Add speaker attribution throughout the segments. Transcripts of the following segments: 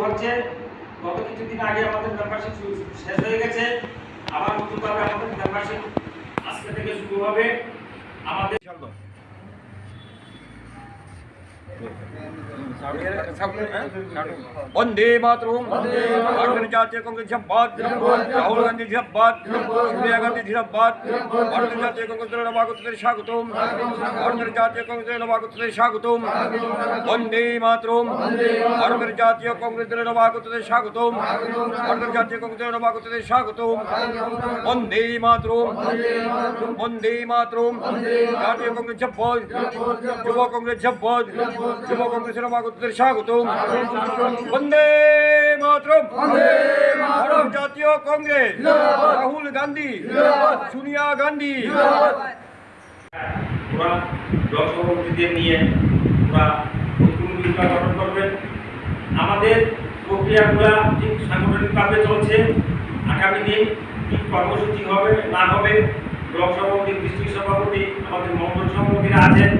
Speaker 1: হচ্ছে। গত কিছুদিন আগে আমাদের মেম্বারশিপ শেষ হয়ে গেছে, আবার নতুনভাবে আমাদের মেম্বারশিপ আজকে থেকে শুরু হবে। আমাদের
Speaker 2: वंदे मातरम भारतीय जातीय कांग्रेस जिंदाबाद राहुल गांधी जिंदाबाद सोनिया गांधी जिंदाबाद भारतीय जातीय कांग्रेस दल नवागतদের স্বাগতম भारतीय जातीय कांग्रेस दल नवागतদের স্বাগতম वंदे मातरम भारतीय जातीय कांग्रेस दल नवागतদের স্বাগতম भारतीय जातीय कांग्रेस दल नवागतদের স্বাগতম वंदे मातरम জাতীয় কংগ্রেস জিন্দাবাদ যুব কংগ্রেস জিন্দাবাদ যুব কংগ্রেসের নবাগতদের স্বাগতম বন্দে মাতরম ভারত জাতীয় কংগ্রেস রাহুল গান্ধী সোনিয়া গান্ধী
Speaker 1: পুরা ব্লক সভাপতিদের নিয়ে পুরা ভূমিকা গঠন করবেন। আমাদের প্রক্রিয়াগুলো ঠিক সাংগঠনিকভাবে চলছে। আগামী দিন কি কর্মসূচি হবে না হবে ব্লক সভাপতি, ডিস্ট্রিক্ট সভাপতি, আমাদের মন্ডল সভাপতিরা আছেন,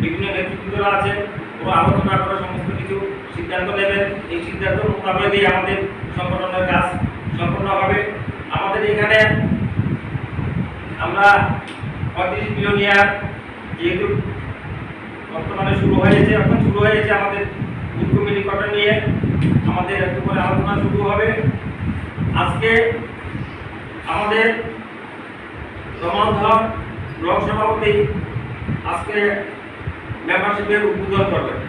Speaker 1: বিভিন্ন নেতৃত্বরা আছেন, ওরা আলোচনা করে সমস্ত কিছু সিদ্ধান্ত নেবেন। এই সিদ্ধান্ত মোতাবেকই আমাদের সংগঠনের কাজ সম্পন্ন হবে। আমাদের এখানে আমরা 35 বিলিয়নিয়ার যেহেতু বর্তমানে শুরু হয়েছে আমাদের বুথ কমিটি গঠন নিয়ে আমাদের একটু করে আলোচনা শুরু হবে। আজকে আমাদের সমাধান ব্লক সভাপতি আজকে মেম্বারশিপের উদ্বোধন করবেন।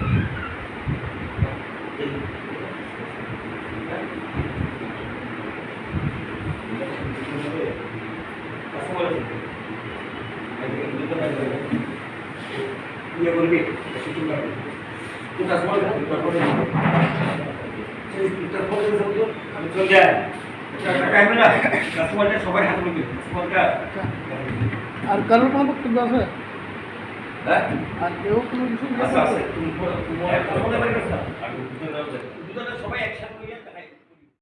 Speaker 3: আর কারোর কোনো বক্তব্য আছে? আর কেউ কোনো কিছু
Speaker 1: আছে